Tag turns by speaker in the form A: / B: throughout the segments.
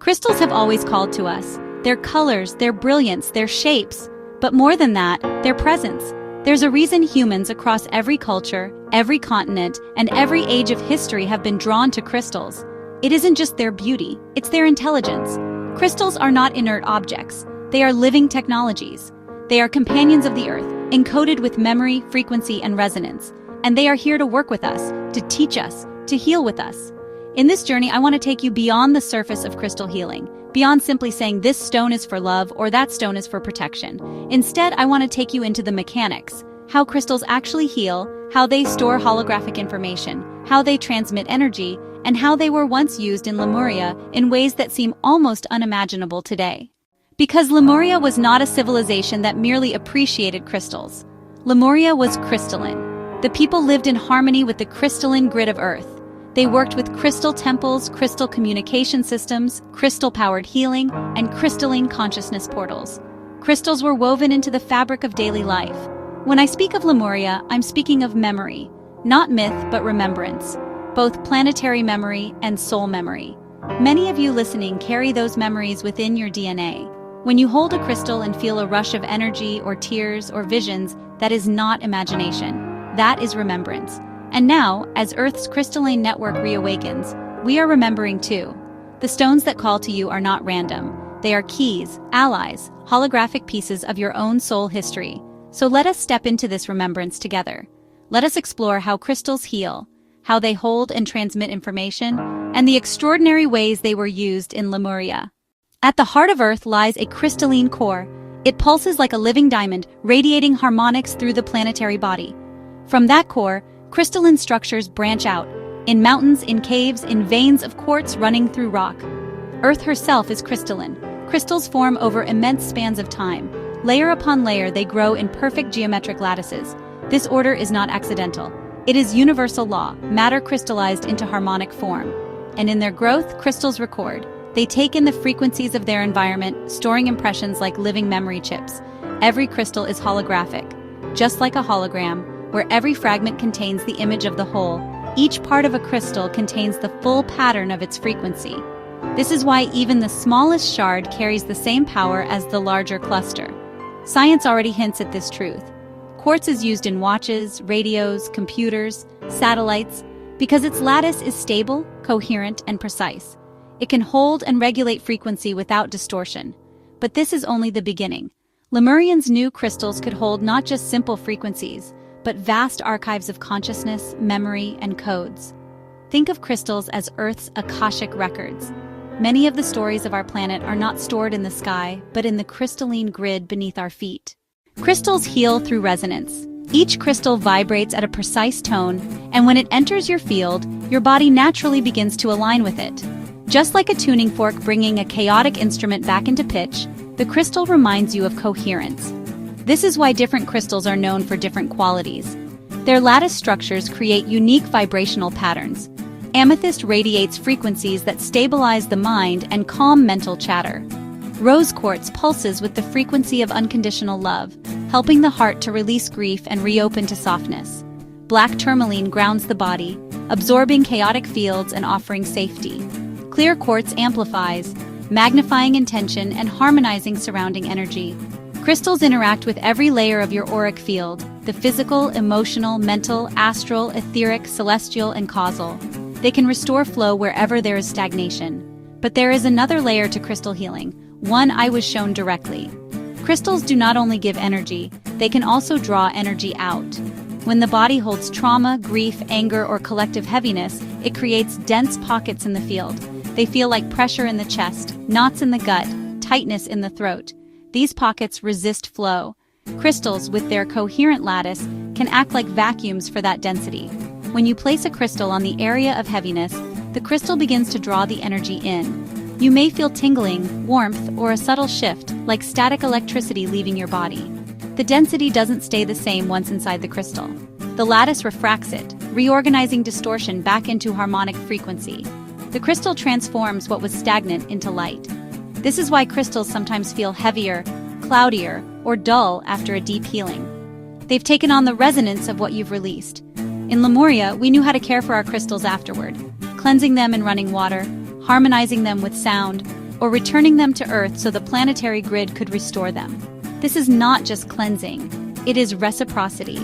A: Crystals have always called to us. Their colors, their brilliance, their shapes. But more than that, their presence. There's a reason humans across every culture, every continent, and every age of history have been drawn to crystals. It isn't just their beauty, it's their intelligence. Crystals are not inert objects. They are living technologies. They are companions of the earth, encoded with memory, frequency, and resonance. And they are here to work with us, to teach us, to heal with us. In this journey, I want to take you beyond the surface of crystal healing, beyond simply saying this stone is for love or that stone is for protection. Instead, I want to take you into the mechanics, how crystals actually heal, how they store holographic information, how they transmit energy, and how they were once used in Lemuria in ways that seem almost unimaginable today. Because Lemuria was not a civilization that merely appreciated crystals. Lemuria was crystalline. The people lived in harmony with the crystalline grid of Earth. They worked with crystal temples, crystal communication systems, crystal-powered healing, and crystalline consciousness portals. Crystals were woven into the fabric of daily life. When I speak of Lemuria, I'm speaking of memory, not myth but remembrance, both planetary memory and soul memory. Many of you listening carry those memories within your DNA. When you hold a crystal and feel a rush of energy or tears or visions, that is not imagination. That is remembrance. And now, as Earth's crystalline network reawakens, we are remembering too. The stones that call to you are not random. They are keys, allies, holographic pieces of your own soul history. So let us step into this remembrance together. Let us explore how crystals heal, how they hold and transmit information, and the extraordinary ways they were used in Lemuria. At the heart of Earth lies a crystalline core. It pulses like a living diamond, radiating harmonics through the planetary body. From that core, crystalline structures branch out, in mountains, in caves, in veins of quartz running through rock. Earth herself is crystalline. Crystals form over immense spans of time. Layer upon layer, they grow in perfect geometric lattices. This order is not accidental. It is universal law, matter crystallized into harmonic form. And in their growth, crystals record. They take in the frequencies of their environment, storing impressions like living memory chips. Every crystal is holographic. Just like a hologram, where every fragment contains the image of the whole, each part of a crystal contains the full pattern of its frequency. This is why even the smallest shard carries the same power as the larger cluster. Science already hints at this truth. Quartz is used in watches, radios, computers, satellites, because its lattice is stable, coherent, and precise. It can hold and regulate frequency without distortion. But this is only the beginning. Lemurians knew crystals could hold not just simple frequencies, but vast archives of consciousness, memory, and codes. Think of crystals as Earth's Akashic records. Many of the stories of our planet are not stored in the sky, but in the crystalline grid beneath our feet. Crystals heal through resonance. Each crystal vibrates at a precise tone, and when it enters your field, your body naturally begins to align with it. Just like a tuning fork bringing a chaotic instrument back into pitch, the crystal reminds you of coherence. This is why different crystals are known for different qualities. Their lattice structures create unique vibrational patterns. Amethyst radiates frequencies that stabilize the mind and calm mental chatter. Rose quartz pulses with the frequency of unconditional love, helping the heart to release grief and reopen to softness. Black tourmaline grounds the body, absorbing chaotic fields and offering safety. Clear quartz amplifies, magnifying intention and harmonizing surrounding energy. Crystals interact with every layer of your auric field, the physical, emotional, mental, astral, etheric, celestial, and causal. They can restore flow wherever there is stagnation. But there is another layer to crystal healing, one I was shown directly. Crystals do not only give energy, they can also draw energy out. When the body holds trauma, grief, anger, or collective heaviness, it creates dense pockets in the field. They feel like pressure in the chest, knots in the gut, tightness in the throat. These pockets resist flow. Crystals, with their coherent lattice, can act like vacuums for that density. When you place a crystal on the area of heaviness, the crystal begins to draw the energy in. You may feel tingling, warmth, or a subtle shift, like static electricity leaving your body. The density doesn't stay the same once inside the crystal. The lattice refracts it, reorganizing distortion back into harmonic frequency. The crystal transforms what was stagnant into light. This is why crystals sometimes feel heavier, cloudier, or dull after a deep healing. They've taken on the resonance of what you've released. In Lemuria, we knew how to care for our crystals afterward, cleansing them in running water, harmonizing them with sound, or returning them to Earth so the planetary grid could restore them. This is not just cleansing, it is reciprocity.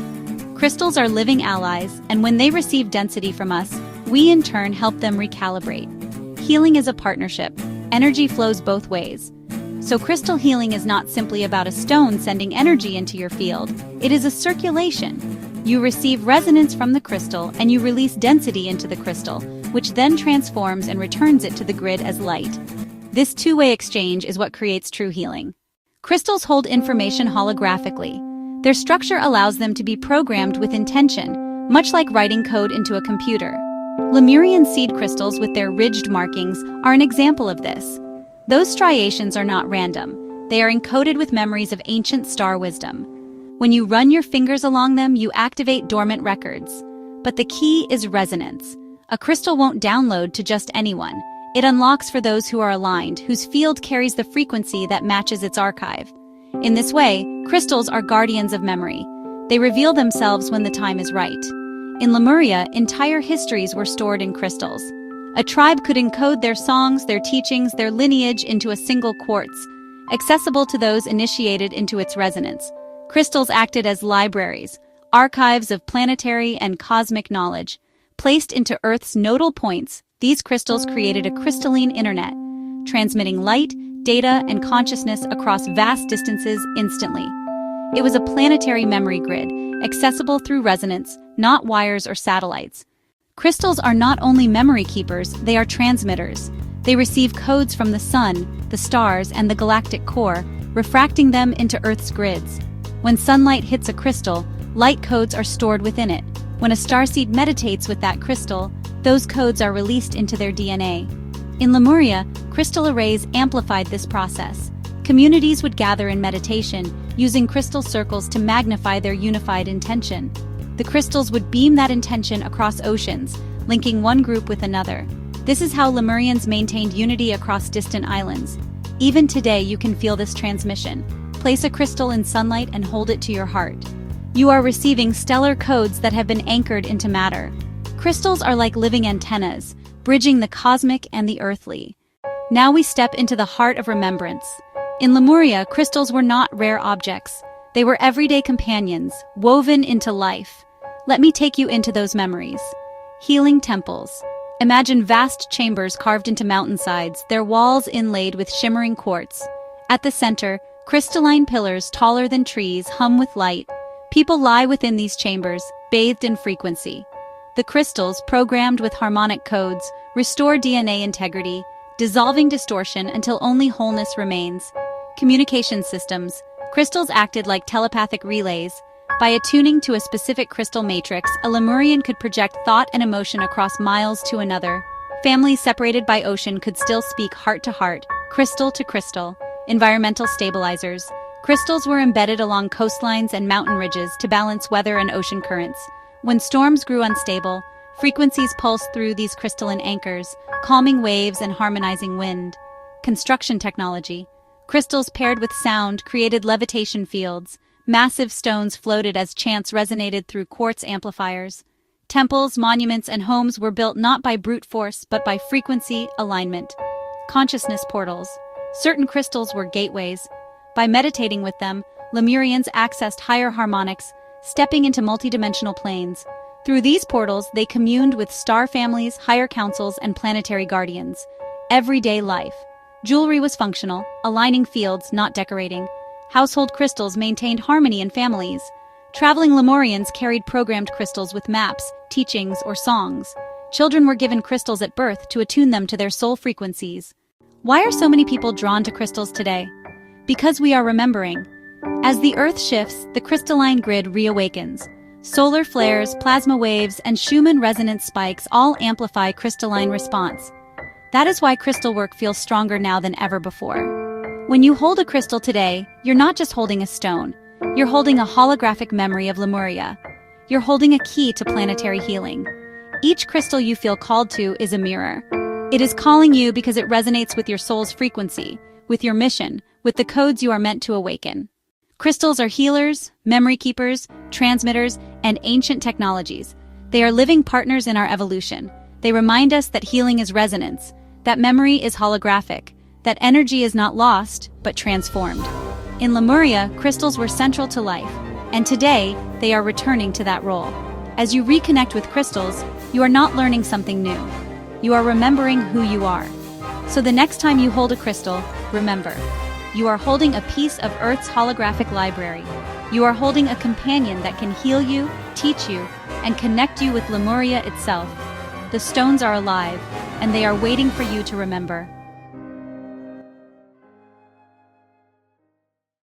A: Crystals are living allies, and when they receive density from us, we in turn help them recalibrate. Healing is a partnership. Energy flows both ways. So crystal healing is not simply about a stone sending energy into your field. It is a circulation. You receive resonance from the crystal and you release density into the crystal, which then transforms and returns it to the grid as light. This two-way exchange is what creates true healing. Crystals hold information holographically. Their structure allows them to be programmed with intention, much like writing code into a computer. Lemurian seed crystals with their ridged markings are an example of this. Those striations are not random. They are encoded with memories of ancient star wisdom. When you run your fingers along them, you activate dormant records. But the key is resonance. A crystal won't download to just anyone. It unlocks for those who are aligned, whose field carries the frequency that matches its archive. In this way, crystals are guardians of memory. They reveal themselves when the time is right. In Lemuria, entire histories were stored in crystals. A tribe could encode their songs, their teachings, their lineage into a single quartz, accessible to those initiated into its resonance. Crystals acted as libraries, archives of planetary and cosmic knowledge. Placed into Earth's nodal points, these crystals created a crystalline internet, transmitting light, data, and consciousness across vast distances instantly. It was a planetary memory grid, accessible through resonance, not wires or satellites. Crystals are not only memory keepers, they are transmitters. They receive codes from the sun, the stars, and the galactic core, refracting them into Earth's grids. When sunlight hits a crystal, light codes are stored within it. When a starseed meditates with that crystal, those codes are released into their DNA. In Lemuria, crystal arrays amplified this process. Communities would gather in meditation, using crystal circles to magnify their unified intention. The crystals would beam that intention across oceans, linking one group with another. This is how Lemurians maintained unity across distant islands. Even today, you can feel this transmission. Place a crystal in sunlight and hold it to your heart. You are receiving stellar codes that have been anchored into matter. Crystals are like living antennas, bridging the cosmic and the earthly. Now we step into the heart of remembrance. In Lemuria, crystals were not rare objects. They were everyday companions, woven into life. Let me take you into those memories. Healing temples. Imagine vast chambers carved into mountainsides, their walls inlaid with shimmering quartz. At the center, crystalline pillars taller than trees hum with light. People lie within these chambers, bathed in frequency. The crystals, programmed with harmonic codes, restore DNA integrity, dissolving distortion until only wholeness remains. Communication systems. Crystals acted like telepathic relays. By attuning to a specific crystal matrix, a Lemurian could project thought and emotion across miles to another. Families separated by ocean could still speak heart to heart, crystal to crystal. Environmental stabilizers. Crystals were embedded along coastlines and mountain ridges to balance weather and ocean currents. When storms grew unstable, frequencies pulsed through these crystalline anchors, calming waves and harmonizing wind. Construction technology. Crystals paired with sound created levitation fields. Massive stones floated as chants resonated through quartz amplifiers. Temples, monuments, and homes were built not by brute force, but by frequency alignment. Consciousness portals. Certain crystals were gateways. By meditating with them, Lemurians accessed higher harmonics, stepping into multidimensional planes. Through these portals, they communed with star families, higher councils, and planetary guardians. Everyday life. Jewelry was functional, aligning fields, not decorating. Household crystals maintained harmony in families. Traveling Lemurians carried programmed crystals with maps, teachings, or songs. Children were given crystals at birth to attune them to their soul frequencies. Why are so many people drawn to crystals today? Because we are remembering. As the Earth shifts, the crystalline grid reawakens. Solar flares, plasma waves, and Schumann resonance spikes all amplify crystalline response. That is why crystal work feels stronger now than ever before. When you hold a crystal today, you're not just holding a stone. You're holding a holographic memory of Lemuria. You're holding a key to planetary healing. Each crystal you feel called to is a mirror. It is calling you because it resonates with your soul's frequency, with your mission, with the codes you are meant to awaken. Crystals are healers, memory keepers, transmitters, and ancient technologies. They are living partners in our evolution. They remind us that healing is resonance, that memory is holographic, that energy is not lost, but transformed. In Lemuria, crystals were central to life, and today, they are returning to that role. As you reconnect with crystals, you are not learning something new. You are remembering who you are. So the next time you hold a crystal, remember, you are holding a piece of Earth's holographic library. You are holding a companion that can heal you, teach you, and connect you with Lemuria itself. The stones are alive, and they are waiting for you to remember.